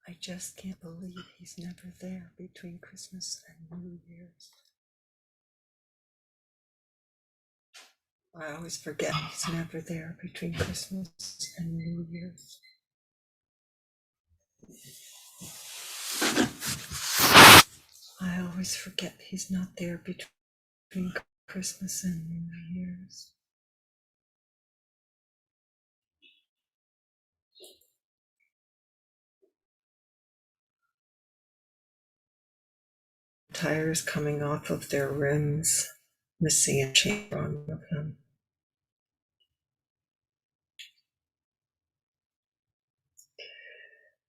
I just can't believe he's never there between Christmas and New Year's. I always forget he's never there between Christmas and New Year's. I always forget he's not there between Christmas and New Year's. Tires coming off of their rims, missing a chain on one of them.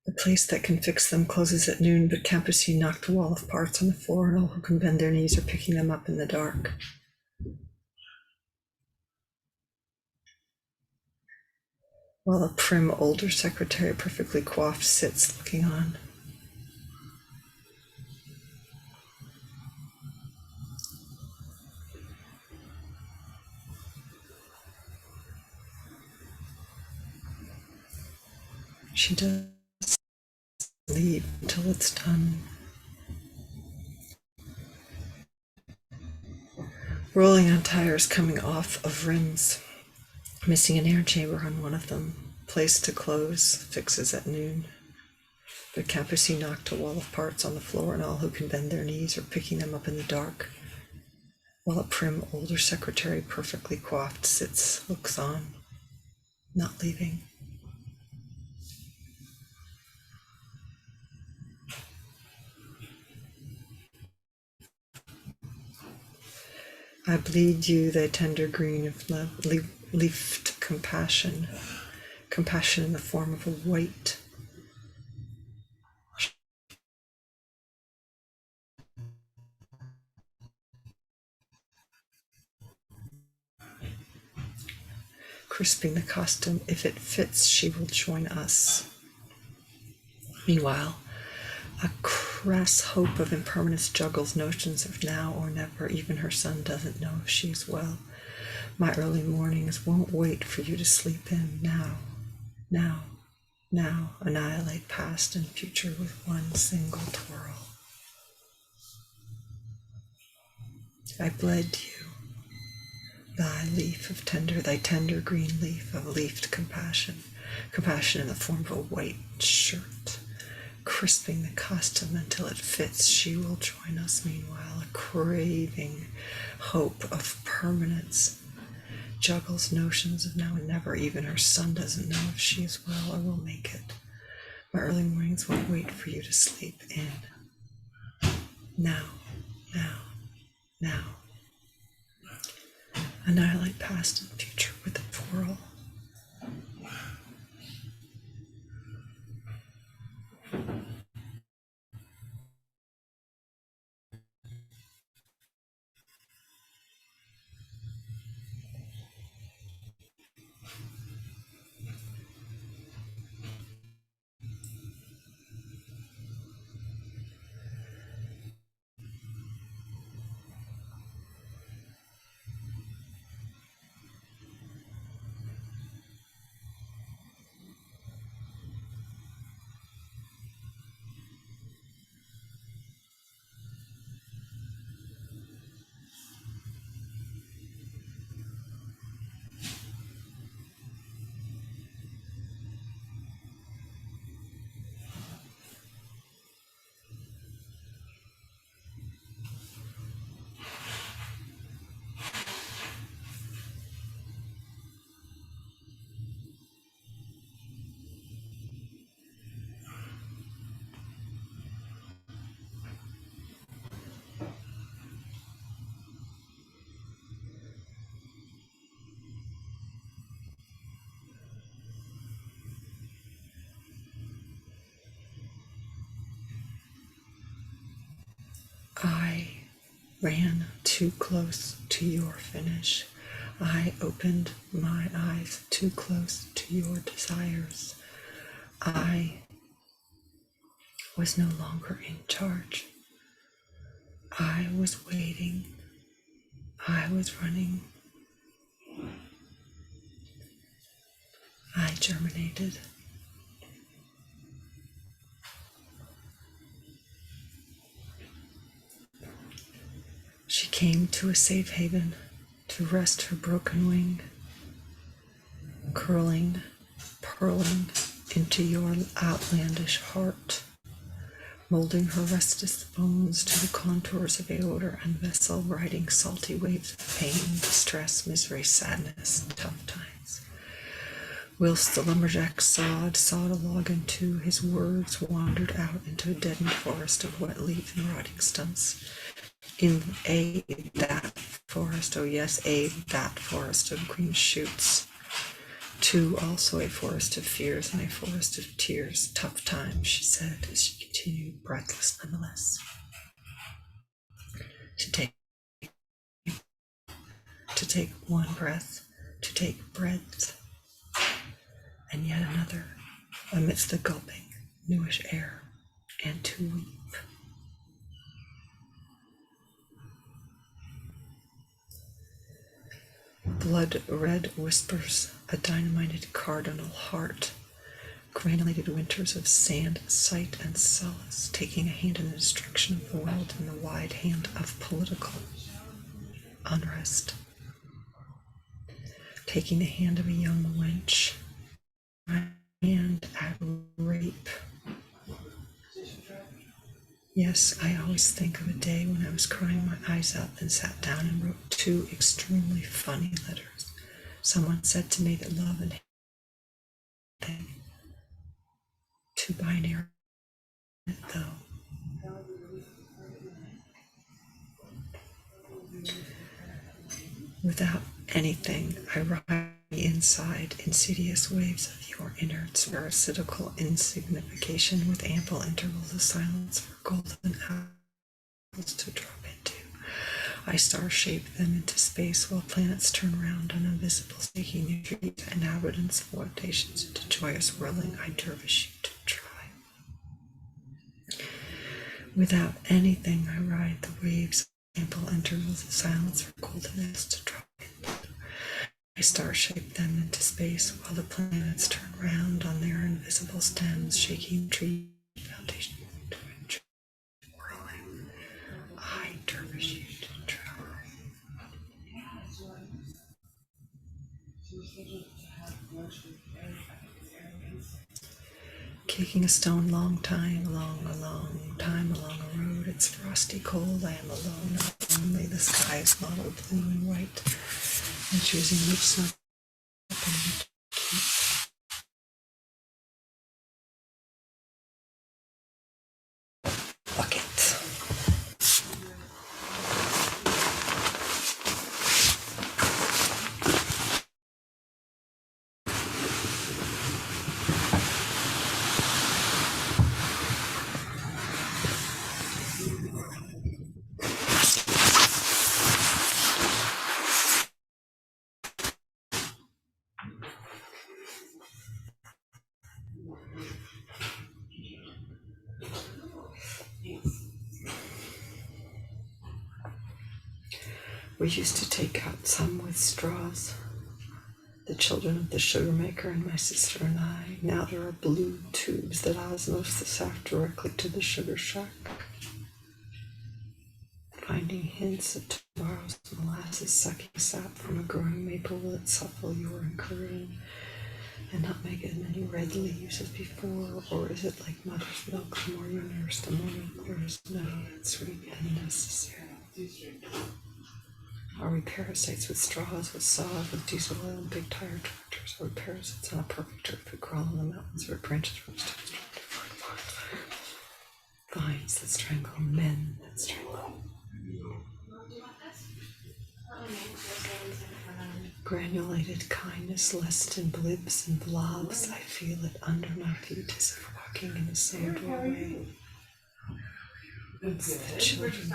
The place that can fix them closes at noon, but Campus knocked a wall of parts on the floor, and all who can bend their knees are picking them up in the dark. While a prim older secretary, perfectly coiffed, sits looking on. She doesn't leave until it's done. Rolling on tires coming off of rims, missing an air chamber on one of them, placed to close, fixes at noon. But Campus knocked a wall of parts on the floor, and all who can bend their knees are picking them up in the dark. While a prim older secretary, perfectly coiffed, sits, looks on, not leaving. I bleed you thy tender green of love, leafed compassion, compassion in the form of a white crisping the costume. If it fits, she will join us. Meanwhile, a crass hope of impermanence juggles notions of now or never. Even her son doesn't know if she's well. My early mornings won't wait for you to sleep in. Now, now, now, annihilate past and future with one single twirl. I bled you, thy tender green leaf of leafed compassion, compassion in the form of a white shirt, crisping the costume until it fits. She will join us. Meanwhile, a craving hope of permanence juggles notions of now and never. Even her son doesn't know if she is well or will make it. My early mornings won't wait for you to sleep in. Now, now, now. Annihilate past and future with a twirl. I ran too close to your finish. I opened my eyes too close to your desires. I was no longer in charge. I was waiting. I was running. I germinated. She came to a safe haven to rest her broken wing, curling, purling into your outlandish heart, molding her restless bones to the contours of aorta and vessel, riding salty waves of pain, distress, misery, sadness, tough times. Whilst the lumberjack sawed a log in two, his words wandered out into a deadened forest of wet leaves and rotting stumps. In that forest, oh yes, that forest of green shoots. Two, also a forest of fears and a forest of tears. Tough times, she said, as she continued, breathless nonetheless. To take one breath, to take breath, and yet another, amidst the gulping, newish air, and to weep. Blood-red whispers, a dynamited cardinal heart, granulated winters of sand, sight, and solace, taking a hand in the destruction of the world in the wide hand of political unrest, taking the hand of a young wench, hand at rape. Yes, I always think of a day when I was crying my eyes out and sat down and wrote two extremely funny letters. Someone said to me that love and hate, too binary, though. Without anything, I ride inside insidious waves of your innards, parasitical insignification with ample intervals of silence for golden apples to drop into. I star-shape them into space while planets turn round on invisible snaky new trees, inhabitants of rotations into joyous whirling. I dervish you to try. Without anything, I ride the waves of ample intervals of silence for golden apples to drop into. I star-shape them into space while the planets turn round on their invisible stems, shaking tree foundations into a whirling. I dervish you to try. Kicking a stone long time along a long time along a road. It's frosty cold. I am alone, not lonely. The sky is mottled blue and white. I'm choosing which sun up and which keep. We used to take out some with straws, the children of the sugar maker and my sister and I. Now there are blue tubes that osmose the sap directly to the sugar shack. Finding hints of tomorrow's molasses sucking sap from a growing maple will it suffle your and Corrine and not make as many red leaves as before? Or is it like mother's milk, the more you nurse, the more there is no sweet and necessary? Are we parasites with straws, with saws, with diesel oil and big tire tractors? Are we parasites on a perfect earth that crawl in the mountains or branches from stones? Vines that strangle, men that strangle. Granulated kindness, lest in blibs and blobs, I feel it under my feet as if walking in a sand doorway. Once the children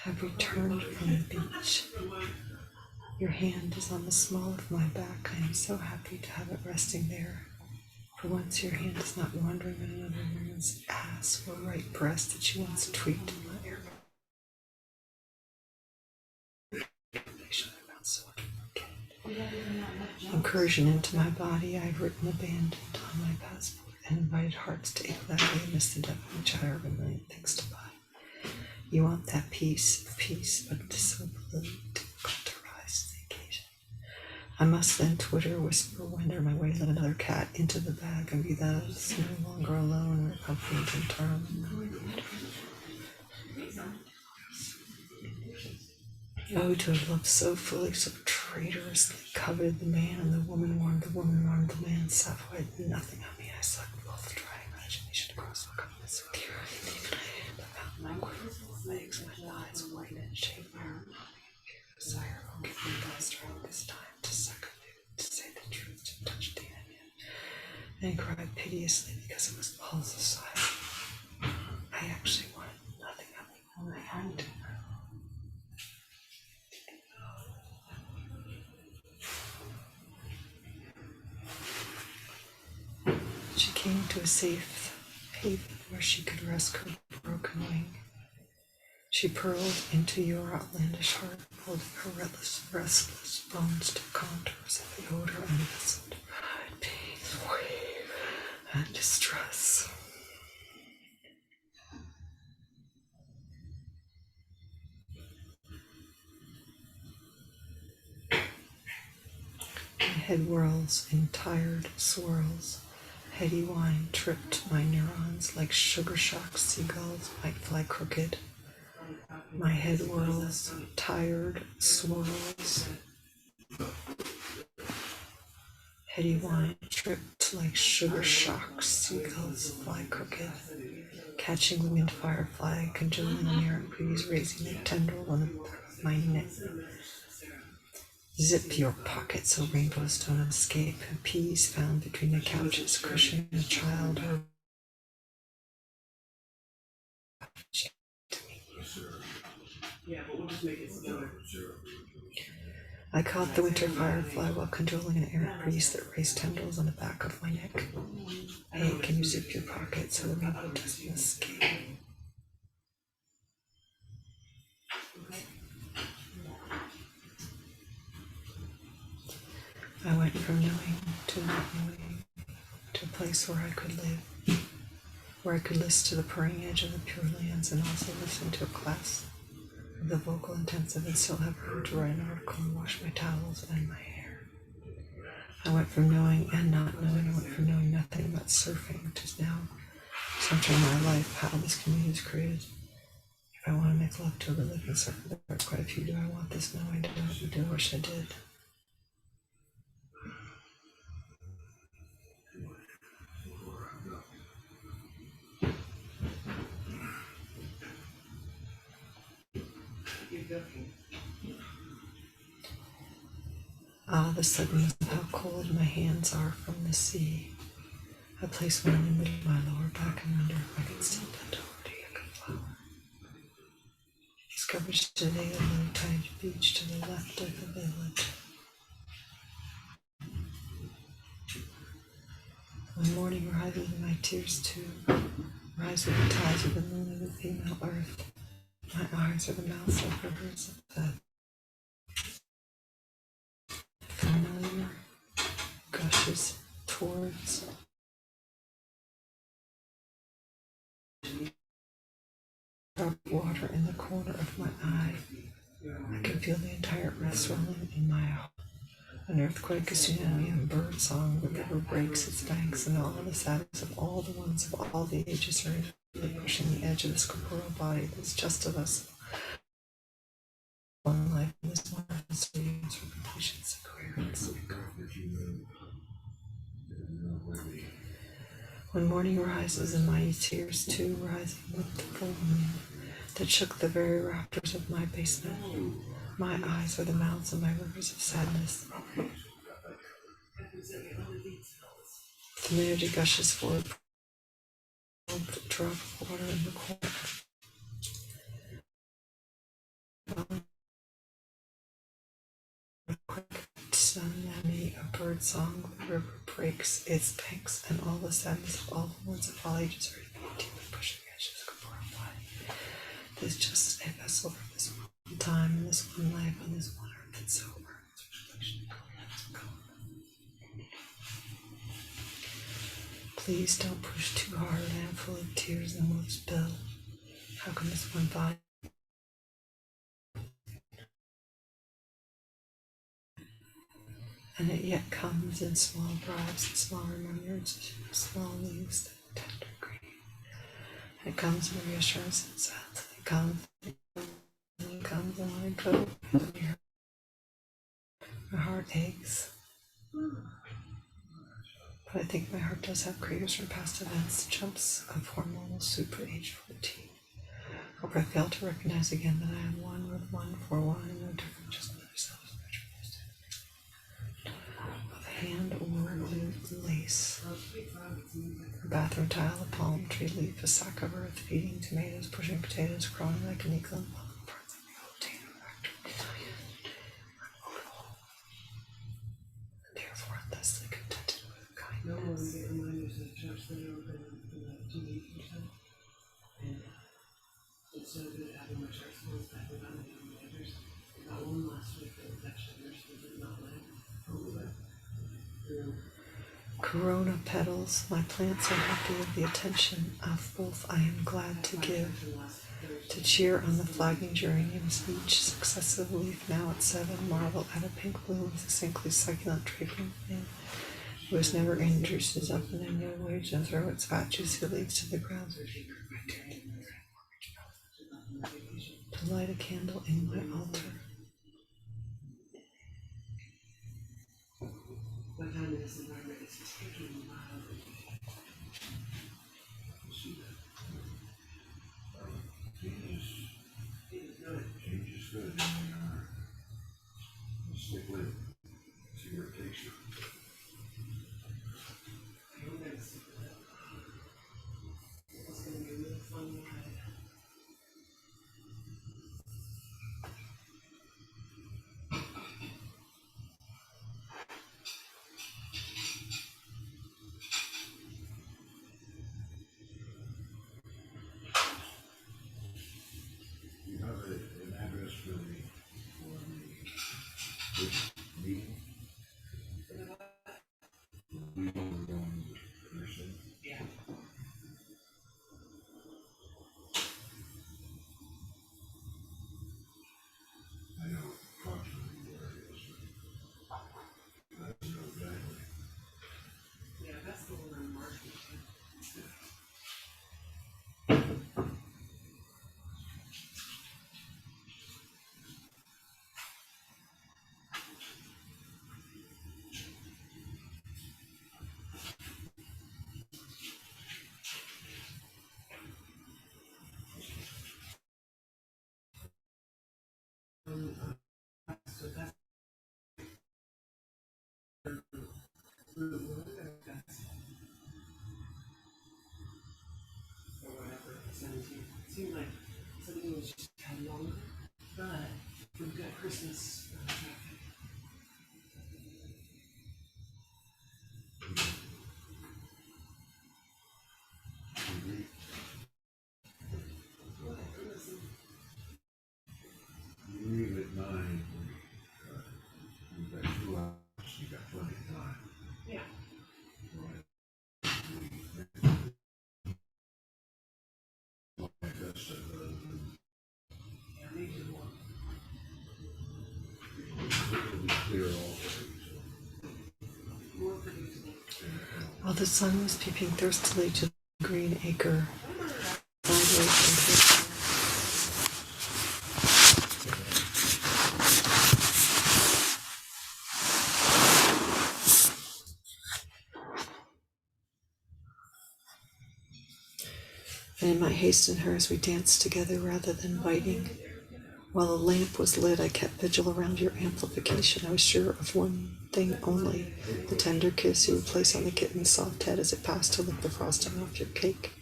have returned from the beach. Your hand is on the small of my back. I am so happy to have it resting there. For once your hand is not wandering on another woman's ass or right breast that you once tweaked in my ear. Incursion into my body, I've written abandoned on my passport and invited hearts to gladly amidst the depth of which I have a million things to buy. You want that peace, but it is so difficult to rise to the occasion. I must then twitter, whisper, wonder my way, let another cat into the bag and be thus no longer alone or confident in term. Oh, to have loved so fully, so traitorously, coveted the man, and the woman warmed the man. Sappho had nothing on me. I sucked both dry imagination across the comments with tear. But found my quiver, my legs, my eyes white and shaved my arm. Desire, oh, give me thy strength this time to succor to say the truth, to touch the onion. And he cried piteously because it was all society. I actually wanted nothing of me, only I had to. She came to a safe haven where she could rest her broken wing. She purled into your outlandish heart, holding her restless bones to contours of the odor unvested, pain, wave, and distress. My head whirls in tired swirls. Heady wine tripped my neurons like sugar shock seagulls might fly crooked. My head whirls, tired swirls. Heady wine tripped like sugar shock seagulls fly crooked. Catching the wind firefly, conjuring an errant breeze, raising a tendril on the back of my neck. Zip your pockets, O rainbows don't escape. Peas found between the couches, cushioning a child or I caught the winter firefly while cajoling an errant breeze that raised tendrils on the back of my neck. Hey, can you zip your pockets so the rainbow doesn't escape? I went from knowing to not knowing, to a place where I could live, where I could listen to the purring edge of the Pure Lands and also listen to a class of the vocal intensive and still have room to write an article and wash my towels and my hair. I went from knowing and not knowing. I went from knowing nothing about surfing to now centering my life, how this community is created. If I want to make love to a living surfer, there are quite a few. Do I want this? No, I don't. I do wish I did. Ah, the suddenness of how cold my hands are from the sea. I place one in the middle of my lower back and wonder if I can still bend over to yucca flower. Discovered today a low tide beach to the left of the village. One morning rises in my tears too, rise with the tides of the moon and the female earth. My eyes are the mouths of rivers that familiar gushes towards water in the corner of my eye. I can feel the entire earth swelling in my eye. An earthquake, a tsunami, and bird song. The river breaks its banks, and all the sadness of all the ones of all the ages are pushing the edge of this corporeal body that's just of us. One life in this wonderful experience for patience and coherence. When morning rises and my tears too rising with the full moon that shook the very rafters of my basement, my eyes are the mouths of my rivers of sadness. Familiarity gushes forward, a drop of water in the corner. Tsunami, a bird song, the river breaks its banks, and all the sadness of all the ones of all ages are deeply pushing the edges of the corporeal body. There's just a vessel for this one time, and this one life, and this one earth, and so please don't push too hard. I am full of tears and will spill. How can this one body? And it yet comes in small bribes and small remembrances, small leaves, tender green. And it comes in reassurance and sense. It comes, and it comes, and when I go, my heart aches. But I think my heart does have craters from past events, chumps of hormonal super age 14. Hope I fail to recognize again that I am one with one for one and no different, just another self of hand or lace. A bathroom tile, a palm tree leaf, a sack of earth, feeding tomatoes, pushing potatoes, crawling like an eagle in parts of the old potato factory. And therefore thusly contented with kindness. It's so good having my shirts closed back without any of the others. I got one last week that was actually nurses did not like. Corona petals, my plants are happy with the attention of both I am glad to give, to cheer on the flagging geraniums, each successive leaf now at 7, marvel at a pink bloom with a simply succulent draping thing, who has never intruses up in a new wage and throw its fat juicy leaves to the ground. To light a candle in my altar. What time is it? It's taking a while. Change is good. Stick with it. See where it takes you. It's going to be a really fun ride. You have an address for the meeting? Yeah. I know approximately where it is. I don't know exactly. Yeah, that's the one I'm marking. So that's or whatever, 17. It seemed like 17 was just a tad longer, but we've got Christmas traffic. While the sun was peeping thirstily to the green acre, sideways from here. And it might hasten her as we danced together rather than biting. While the lamp was lit, I kept vigil around your amplification. I was sure of one thing only, the tender kiss you would place on the kitten's soft head as it passed to lick the frosting off your cake.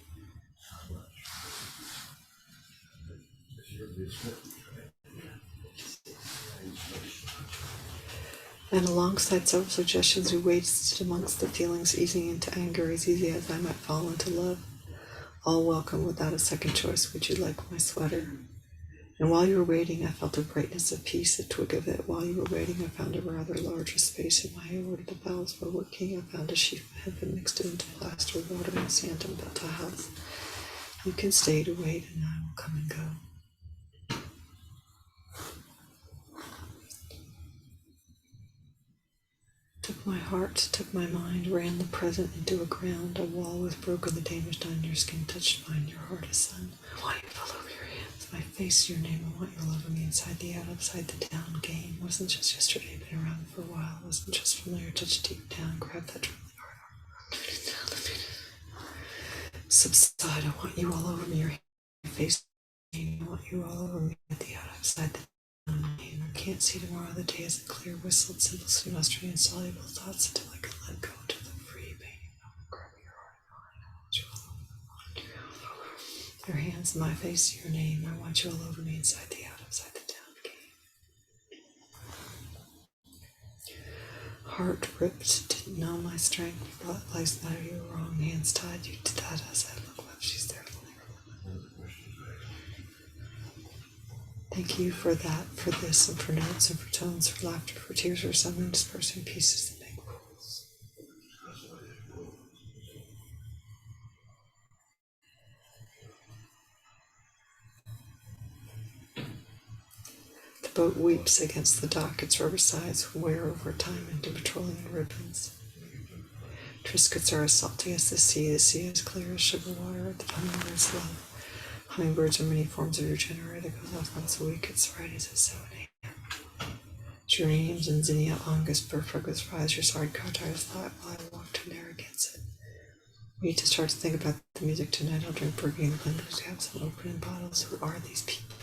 And alongside several suggestions, we wasted amongst the feelings, easing into anger as easy as I might fall into love. All welcome without a second choice. Would you like my sweater? And while you were waiting, I felt a brightness of peace, a twig of it. While you were waiting, I found a rather larger space in my aorta. The valves were working. I found a sheet had been mixed into plaster, water, and sand and built a house. You can stay to wait, and I will come and go. Took my heart, took my mind, ran the present into a ground. A wall was broken, the damage done. Your skin touched mine, your heart is sun. I want you to all over your hands, my face, your name. I want you all over me, inside the out, upside the down game. Wasn't just yesterday, been around for a while. Wasn't just familiar, touch deep down, grab that really hard. Subside, I want you all over me, your face, I want you all over me, at the out, upside the I can't see tomorrow. The day is a clear, whistled, simplicity, mustering, insoluble thoughts until I can let go to the free pain. Grab your heart and mind. I want you all over. Your hands, my face, your name. I want you all over me, inside the out, upside the down game. Heart ripped, didn't know my strength. Blood lies matter, you were wrong. Hands tied, you did that as I look left. She's there. Thank you for that, for this, and for notes, and for tones, for laughter, for tears, for suddenly dispersing pieces that make pools. The boat weeps against the dock, its rubber sides wear over time into petroleum ribbons. Triscuits are as salty as the sea is clear as sugar water, the hummingbird's love. Hummingbirds are many forms of your generator that goes off once a week. Its Fridays at 7 a.m. Geraniums and zinnia angus, burfrugus rise, your side car tires flat while I walk to Narragansett. We need to start to think about the music tonight. I'll drink Burgundy and blenders, have some opening bottles. Who are these people?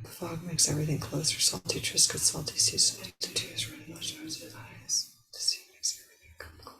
The fog makes everything closer. Salty Triscuit, salty sea, salty tears running out of his eyes. The sea makes everything come closer.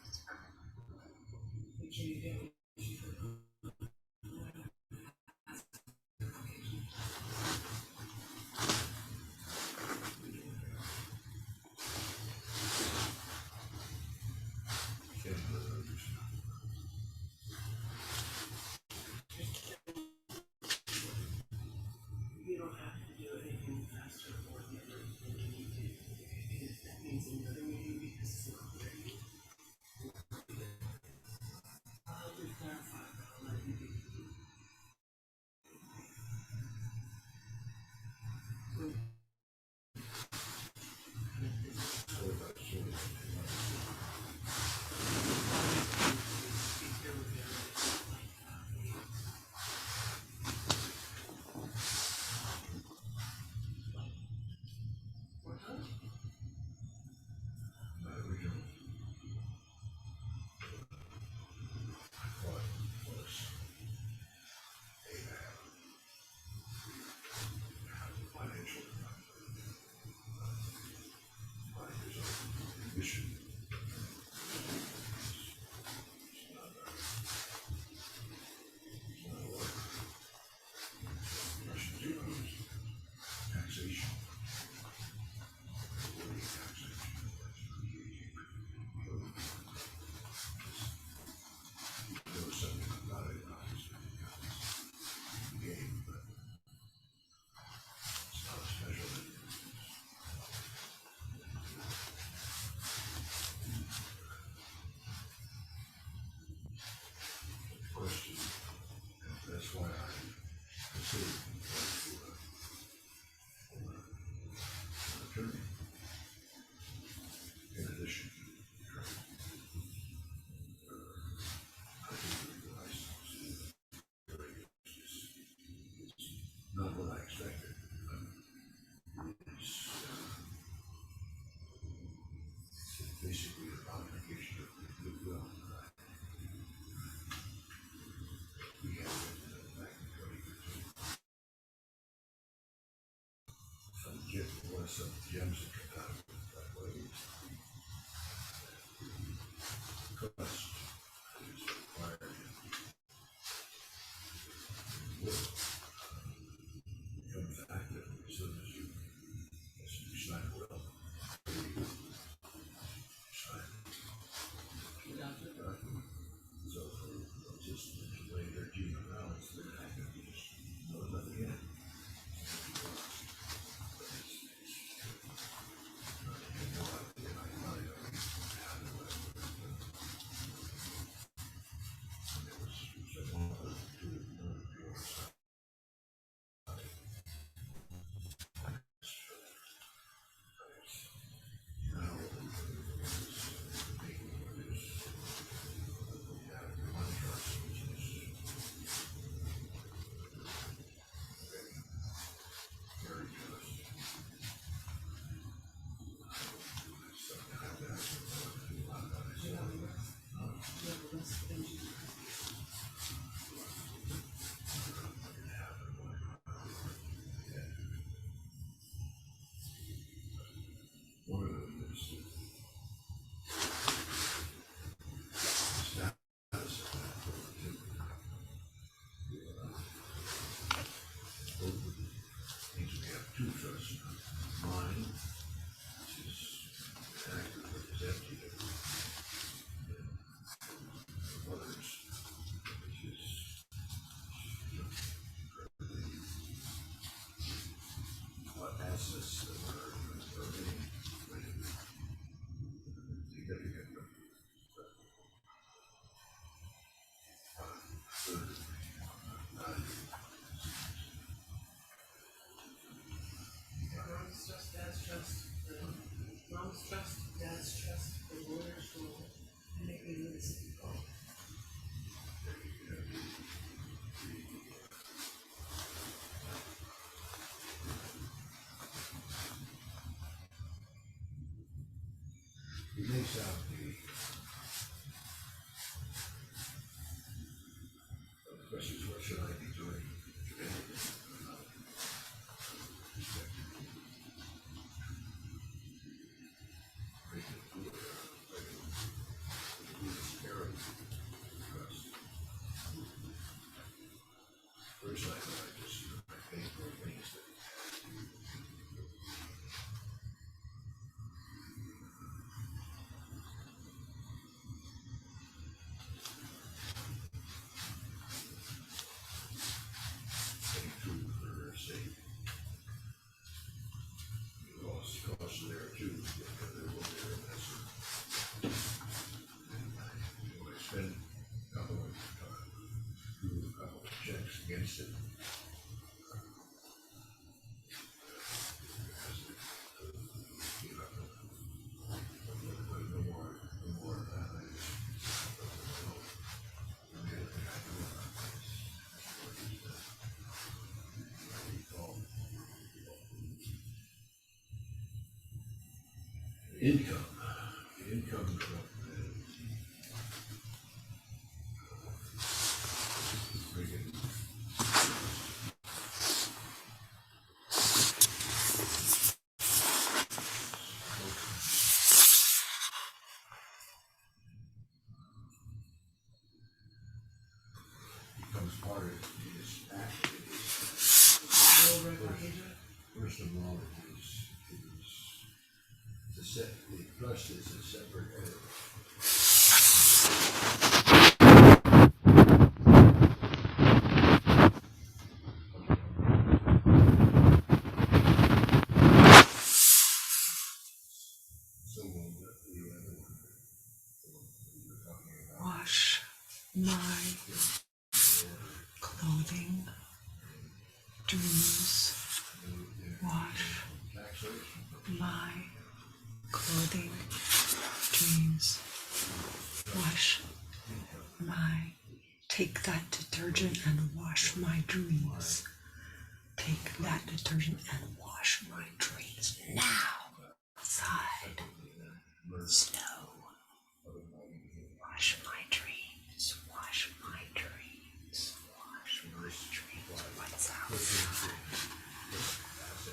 some gems that come out of it that way. Trust is required in will becomes active as soon as you sign a will. Sign. So just later, now it's been active. You just know nothing in it. One of them is status of that productivity. Both of the things we have two trusts now. Mine, which is active but is empty. And others, which is what assets that are being significant. Mom's trust, dad's trust, mom's trust, dad's trust, the lawyer's rule, and making this. It makes out the question is, what should I be doing today? First, I just pay for things that pay food for their sake. Costs there too, because they're over there, and that's when I spend a couple of checks against it. No more of that. Income from friggin' becomes part of it. It's actually, first of all, the trust is a separate entity. So the other one, you were talking about. Wash my clothing, dreams. Wash my clothing, dreams. Wash my. Take that detergent and wash my dreams. Take that detergent and wash my dreams now. Outside. Snow. Wash my dreams. Wash my dreams. Wash my dreams. What's outside?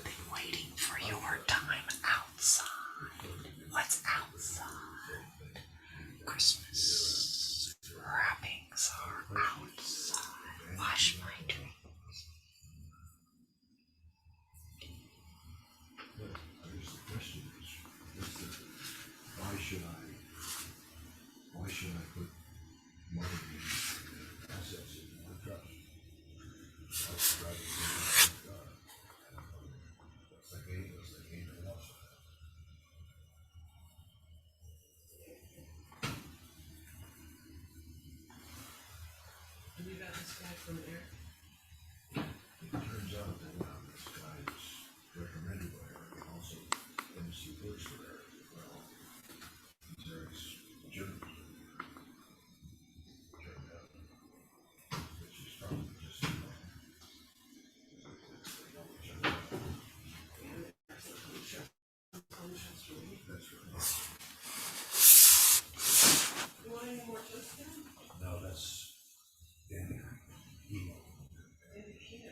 Been waiting for your time dreams are outside. Wash my dreams. I guess the question is why should I put money in assets in my trust? I should rather think the gain and loss. And you got this guy from Eric? It turns out that this guy is recommended by Eric and also MC works for Eric as well. He's Eric's journalist. Turned out that she's probably just they know each other. And there's a conscience for me. That's right. You want any more toast then? No, that's Danny. Emo. Maybe you can.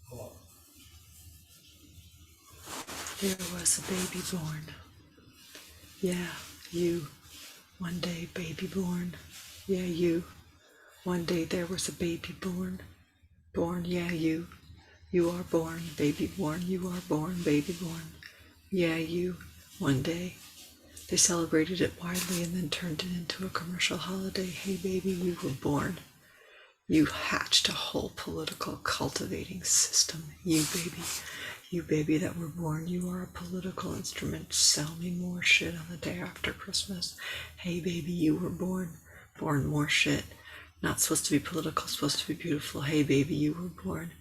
Hello. There was a baby born. Yeah, you. One day, baby born. Yeah, you. One day there was a baby born. Born, yeah, you. You are born, baby born. You are born, baby born. Yeah, you. One day. They celebrated it widely and then turned it into a commercial holiday. Hey, baby, you were born. You hatched a whole political cultivating system. You baby that were born. You are a political instrument. Sell me more shit on the day after Christmas. Hey, baby, you were born. Born more shit. Not supposed to be political, supposed to be beautiful. Hey, baby, you were born.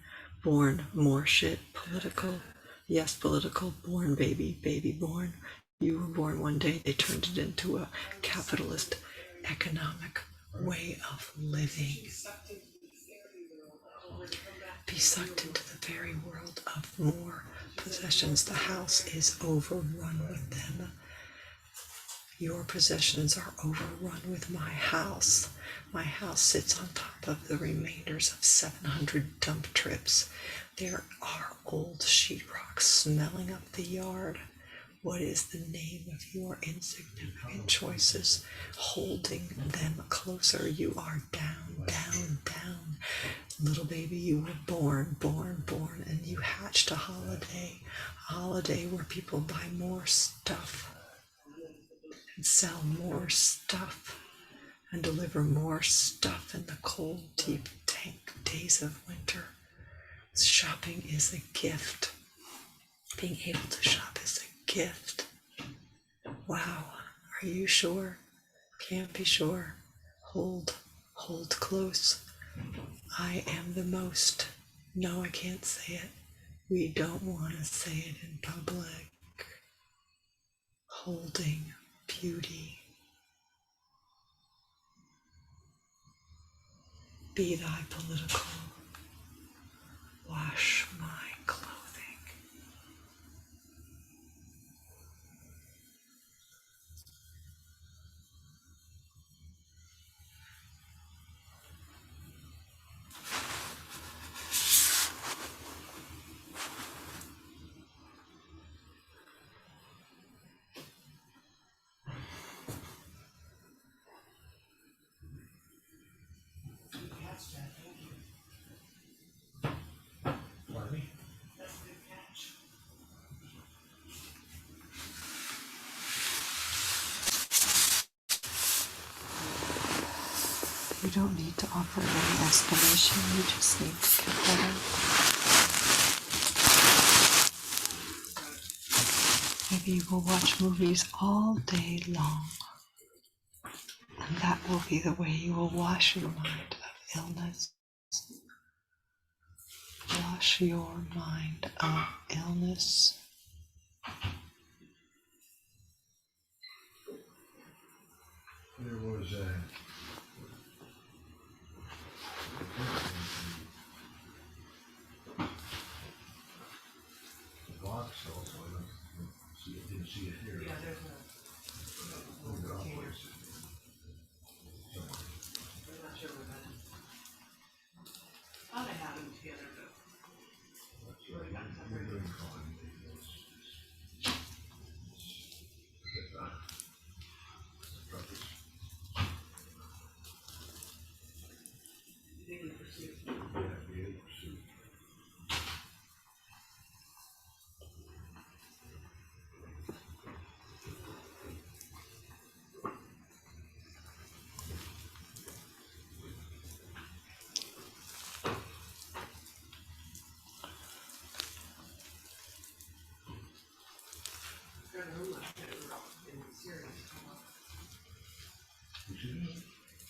Born more shit. Political. Yes, political. Born, baby. Baby born. You were born one day. They turned it into a capitalist economic way of living. Be sucked into the very world of more possessions. The house is overrun with them. Your possessions are overrun with my house. My house sits on top of the remainders of 700 dump trips. There are old sheetrock smelling up the yard. What is the name of your insignificant choices? Holding them closer, you are down, down, down. Little baby, you were born, and you hatched a holiday where people buy more stuff and sell more stuff and deliver more stuff in the cold, deep, dank days of winter. Shopping is a gift. Being able to shop is a gift. Wow, are you sure? Can't be sure. Hold close. I am the most. No, I can't say it. We don't want to say it in public. Holding beauty. Be thy political. Wash my clothing. Catch that, thank you. Pardon me? That's a good catch. You don't need to offer any explanation, you just need to get better. Maybe you will watch movies all day long, and that will be the way you will wash your mind of illness. Wash your mind of illness. There was a box also. Didn't see it here. Yeah, there's Moved it off container. place. Somewhere. I'm not sure where that is. Thought I had them together, but That's right. We're doing fine.